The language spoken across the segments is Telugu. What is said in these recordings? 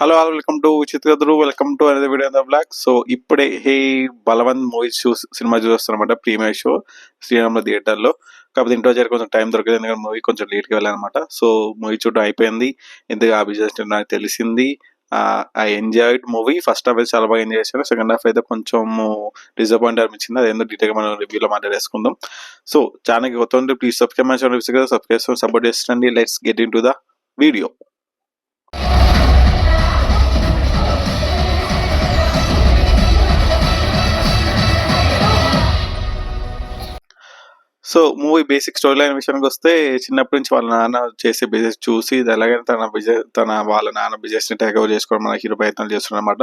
హలో ఆల్ వెల్కమ్ టు చిత్రదురు వెల్కమ్ టు అనేది వీడియో ద బ్లాక్. సో ఇప్పుడే హే బలవంత్ మూవీ సినిమా చూస్తున్నారన్నమాట. ప్రీమియర్ షో శ్రీరాములు థియేటర్లో. కాకపోతే ఇంట్లో జరిగి కొంచెం టైం దొరకదు, ఎందుకంటే మూవీ కొంచెం లేట్గా వెళ్ళాలన్నమాట. సో మూవీ చూడడం అయిపోయింది. ఎందుకు ఆ బిజినెస్ నాకు తెలిసింది. I enjoyed movie. First half అయితే చాలా బాగా ఎంజాయ్ చేశాను. సెకండ్ హాఫ్ అయితే కొంచెం డిసప్పాయింట్ అనిపించింది. అది ఎందుకు డీటెయిల్గా మనం రివ్యూలో మాట్లాడేసుకుందాం. సో ఛానల్కి కొత్త ఉంటే please subscribe my channel, subscribe support చేస్తుండండి. Let's get into the video. So movie basic story line విషయానికి వస్తే, చిన్నప్పటి నుంచి వాళ్ళ నాన్న చేసే బిజినెస్ చూసి ఇది ఎలాగైనా వాళ్ళ నాన్న బిజినెస్ ని టేక్ ఓవర్ చేసుకోవడం మన హీరో ప్రయత్నాలు చేస్తున్నాడు అనమాట.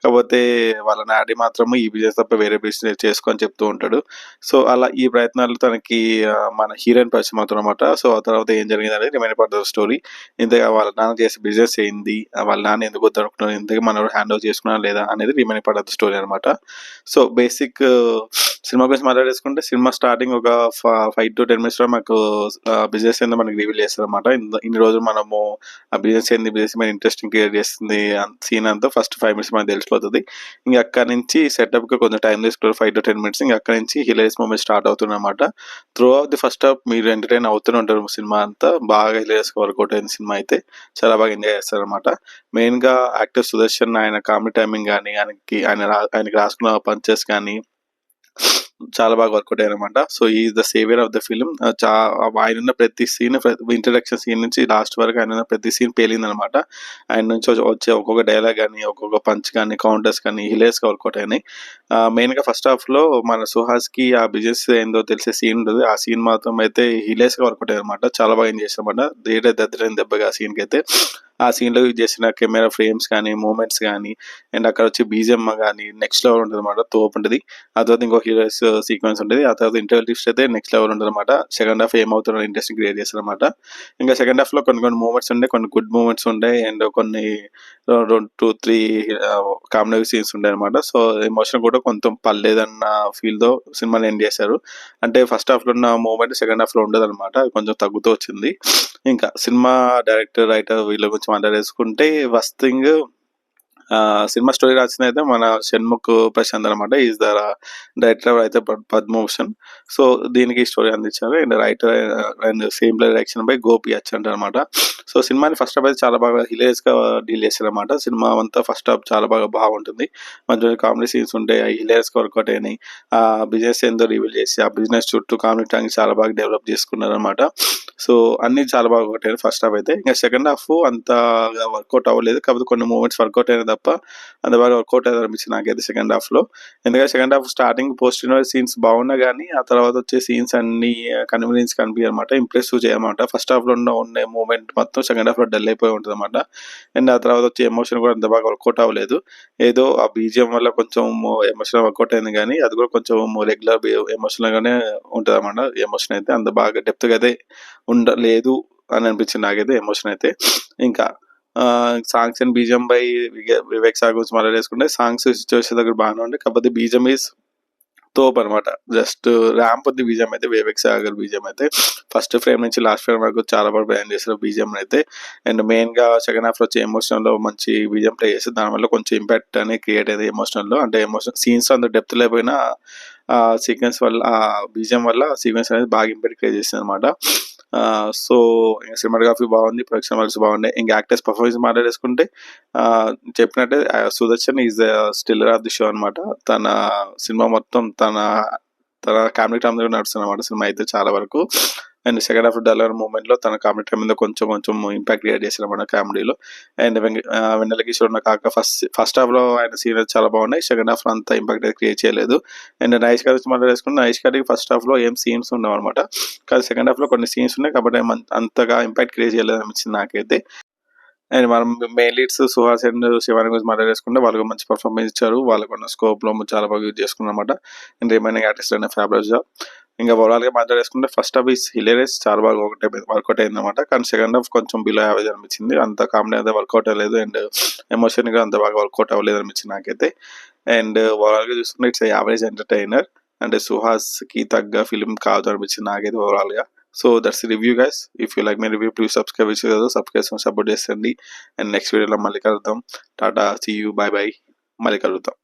కాకపోతే వాళ్ళ డాడీ మాత్రం ఈ బిజినెస్ తప్ప వేరే బిజినెస్ చేసుకొని చెప్తూ ఉంటాడు. సో అలా ఈ ప్రయత్నాలు తనకి మన హీరోయిన్ పరిచయం అవుతుంది అనమాట. సో ఆ తర్వాత ఏం జరిగింది అనేది రిమైన్ పార్ట్ ఆఫ్ స్టోరీ. ఇంతగా వాళ్ళ నాన్న చేసే బిజినెస్ ఏంది, వాళ్ళ నాన్న ఎందుకు వద్దనుకున్నారు, ఇంతగా మనం హ్యాండ్ ఓవర్ చేసుకున్నా లేదా అనేది remain part of the story అనమాట. సో బేసిక్ సినిమా గురించి మాట్లాడేసుకుంటే, సినిమా స్టార్టింగ్ ఒక 5 to 10 minutes లో మాకు బిజినెస్ ఏందో మనకి రివీల్ చేస్తారు అనమాట. ఇన్ని రోజులు మనము ఆ బిజినెస్ ఏంది, బిజినెస్ మీద ఇంట్రెస్టింగ్ క్రియేట్ చేస్తుంది సీన్ అంతా ఫస్ట్ 5 minutes మనకు తెలిసిపోతుంది. ఇంకా అక్కడ నుంచి సెటప్ కి కొంచెం టైం తీసుకుంటారు, 5 to 10 minutes. ఇంకా అక్కడ నుంచి హిలేరియస్ మూమెంట్ స్టార్ట్ అవుతుంది అనమాట. Through out the first half మీరు ఎంటర్టైన్ అవుతూనే ఉంటారు. సినిమా అంతా బాగా హిలేరియస్ గా వర్కౌట్ అయింది. సినిమా అయితే చాలా బాగా ఎంజాయ్ చేస్తారు అనమాట. మెయిన్ గా యాక్టర్ సుదర్శన్, ఆయన కామెడీ టైమింగ్ కానీ, ఆయనకి రాసుకున్న పంచెస్ కానీ చాలా బాగా వర్కౌట్ అయ్యారనమాట. So is the saviour of the film. ఆయన ఉన్న ప్రతి సీన్, ఇంట్రడక్షన్ సీన్ నుంచి లాస్ట్ వరకు ఆయన ఉన్న ప్రతి సీన్ పేలింది అనమాట. ఆయన నుంచి వచ్చే ఒక్కొక్క డైలాగ్ కానీ, ఒక్కొక్క పంచ్ కానీ, కౌంటర్స్ కానీ హిలేరియస్ గా వర్కౌట్ అయినాయి. మెయిన్ గా ఫస్ట్ హాఫ్ లో మన సుహాస్ కి ఆ బిజినెస్ ఏందో తెలిసే సీన్ ఉంటుంది. ఆ సీన్ మాత్రం అయితే హిలేరియస్ గా వర్కౌట్ అయ్యారనమాట. చాలా బాగా ఎంజాయ్ చేశారన్నమాట. దద్దరైన దెబ్బగా ఆ సీన్ కి అయితే. ఆ సీన్ లో యూజ్ చేసిన కెమెరా ఫ్రేమ్స్ కానీ, మూమెంట్స్ కానీ, అండ్ అక్కడ వచ్చి బీజిఎం కానీ నెక్స్ట్ లెవెల్ ఉంటుంది అనమాట. తోపు ఉంటుంది. ఆ తర్వాత ఇంకో హీరోస్ సీక్వెన్స్ ఉంటుంది. ఆ తర్వాత ఇంటర్వెల్ ట్విస్ట్ అయితే నెక్స్ట్ లెవెల్ ఉంటుంది అనమాట. సెకండ్ హాఫ్ ఏమవుతుందో ఇంట్రెస్టింగ్ క్రియేట్ చేస్తారు అనమాట. ఇంకా సెకండ్ హాఫ్ లో కొన్ని మూమెంట్స్ ఉంటాయి, కొన్ని గుడ్ మూమెంట్స్ ఉంటాయి, అండ్ కొన్ని 2-3 కామెడీ సీన్స్ ఉంటాయి అనమాట. సో ఎమోషన్ కూడా కొంచెం పర్లేదన్న ఫీల్ తో సినిమాని ఎండ్ చేశారు. అంటే ఫస్ట్ హాఫ్ లో ఉన్న మూమెంట్ సెకండ్ హాఫ్ లో ఉండదు అనమాట. కొంచెం తగ్గుతూ వచ్చింది. ఇంకా సినిమా డైరెక్టర్, రైటర్ వీళ్ళ గురించి మాట్లాడేసుకుంటే, ఫస్ట్ థింగ్ సినిమా స్టోరీ రాసింది అయితే మన షణ్ముఖ్ ప్రశాంత్ అనమాట. ఈజ్ ద డైరెక్టర్ అయితే పద్మభూషణ్. సో దీనికి స్టోరీ అందించారు. And writer and same play direction by Gopi Achanta అనమాట. సో సినిమాని ఫస్ట్ హాఫ్ అయితే చాలా బాగా హిలేరియస్ గా డీల్ చేశారు అనమాట. సినిమా అంతా ఫస్ట్ హాఫ్ చాలా బాగా బాగుంటుంది. మధ్యలో కామెడీ సీన్స్ ఉంటాయి, అవి హిలేరియస్ గా వర్కౌట్ అయినాయి. ఆ బిజినెస్ ఏందో రివీల్ చేసి ఆ బిజినెస్ చుట్టూ కామెడీ టాంగ్ చాలా బాగా డెవలప్ చేసుకున్నారు అనమాట. సో అన్ని చాలా బాగా వర్కౌట్ అయ్యాయి ఫస్ట్ హాఫ్ అయితే. ఇంకా సెకండ్ హాఫ్ అంతగా వర్కౌట్ అవ్వలేదు. కాకపోతే కొన్ని మూమెంట్స్ వర్కౌట్ అయినాయి తప్ప అంత బాగా వర్కౌట్ అయ్యారు అనిపించింది నాకైతే సెకండ్ హాఫ్ లో. ఎందుకంటే second half starting post scenes బాగున్నా కానీ, ఆ తర్వాత వచ్చే సీన్స్ అన్ని కన్వీనియన్స్ కనిపించాయి అనమాట. ఇంప్రెసివ్ చేయమాట. ఫస్ట్ హాఫ్ లో ఉన్న మూమెంట్ మొత్తం సెకండ్ హాఫ్ లో డల్ అయిపోయి ఉంటుంది అనమాట. అండ్ ఆ తర్వాత వచ్చే ఎమోషన్ కూడా అంత బాగా వర్కౌట్ అవ్వలేదు. ఏదో ఆ బీజిఎం వల్ల కొంచెం ఎమోషన్ వర్కౌట్ అయింది కానీ, అది కూడా కొంచెం రెగ్యులర్ ఎమోషనల్ గానే ఉంటుంది అనమాట. ఎమోషన్ అయితే అంత బాగా డెప్త్ గా అయితే ఉండలేదు అని అనిపించింది నాకైతే ఎమోషన్ అయితే. ఇంకా songs and BGM by Vivek Sagar గురించి మాట్లాడేసుకుంటే, సాంగ్స్ సిచ్యువేషన్ దగ్గర బాగానే ఉండే. కాకపోతే బీజిఎం ఈజ్ తోపు అనమాట. జస్ట్ ర్యాంప్ ఉంది బీజిఎం అయితే. వివేక్ సాగర్ బీజిఎం అయితే ఫస్ట్ ఫ్రేమ్ నుంచి లాస్ట్ ఫ్రేమ్ వరకు చాలా బాగా ప్లాన్ చేస్తారు బీజిఎం అయితే. అండ్ మెయిన్ గా సెకండ్ హాఫ్ లో వచ్చే ఎమోషనల్ లో మంచి బీజిఎం ప్లే చేస్తారు. దానివల్ల కొంచెం ఇంపాక్ట్ అనేది క్రియేట్ అయ్యేది ఎమోషనల్ లో. అంటే ఎమోషన్ సీన్స్ అంత డెప్త్ లేకపోయినా ఆ సీక్వెన్స్ వల్ల, ఆ బీజిఎం వల్ల సీక్వెన్స్ అనేది బాగా ఇంపాక్ట్ క్రియేట్ చేస్తుంది అనమాట. సో సినిమాటోగ్రఫీ బాగుంది, ప్రొడక్షన్ వాల్యూస్ బాగున్నాయి. ఇంకా యాక్టర్స్ పర్ఫార్మెన్స్ మాట్లాడేసుకుంటే, చెప్పినట్టే Sudarshan is Stiller of the show అనమాట. తన సినిమా మొత్తం తన తన కామెడీ టైమ్ దగ్గర నడుస్తుంది అనమాట సినిమా అయితే చాలా వరకు. And second half duller moment లో తన కామెడీ టైం మీద కొంచెం ఇంపాక్ట్ క్రియేట్ చేశారు అనమాట కామెడీలో. అండ్ వెన్నెల కిషోర్ ఉన్న కాక ఫస్ట్ హాఫ్ లో ఆయన సీన్ చాలా బాగున్నాయి. సెకండ్ హాఫ్ లో అంత ఇంపాక్ట్ క్రియేట్ చేయలేదు. అండ్ నైష్ గారి మాట్లాడేసుకుంటే, నైష్ గారికి ఫస్ట్ హాఫ్ లో ఏం సీన్స్ ఉండవు అనమాట. కానీ సెకండ్ హాఫ్ లో కొన్ని సీన్స్ ఉన్నాయి కాబట్టి అంతగా ఇంపాక్ట్ క్రియేట్ చేయలేదు అనిపించింది నాకైతే. అండ్ మనం main leads Suhas and Shivani గురించి మాట్లాడేసుకుంటే, వాళ్ళకి మంచి పర్ఫార్మెన్స్ ఇచ్చారు. వాళ్ళకున్న స్కోప్ లో చాలా బాగా యూజ్ చేసుకున్నమాట. అండ్ రిమైనింగ్ ఆర్టిస్ట్ అనే ఫ్యాబులస్ జాబ్. ఇంకా ఓవరాల్ గా మాట్లాడేసుకుంటే, ఫస్ట్ హాఫ్ ఈస్ హిలేరియస్, చాలా బాగా వర్కౌట్ అయింది అనమాట. కానీ సెకండ్ హాఫ్ కొంచెం బిలో యావరేజ్ అనిపించింది. అంత కామెడీ అయితే వర్కౌట్ అవ్వలేదు. అండ్ ఎమోషన్ గా అంత బాగా వర్కౌట్ అవ్వలేదు అనిపించింది నాకైతే. అండ్ ఓవరాల్ గా చూసుకుంటే ఇట్స్ యావరేజ్ ఎంటర్టైనర్. అంటే సుహాస్ కి తగ్గ ఫిలిం కాదు అనిపించింది నాకైతే ఓవరాల్ గా. So that's review guys. If you like my review please subscribe subscribe support చేయండి. అండ్ నెక్స్ట్ వీడియోలో మళ్ళీ కలుద్దాం. టాటా, సీ యూ, బాయ్ బాయ్. మళ్ళీ కలుద్దాం.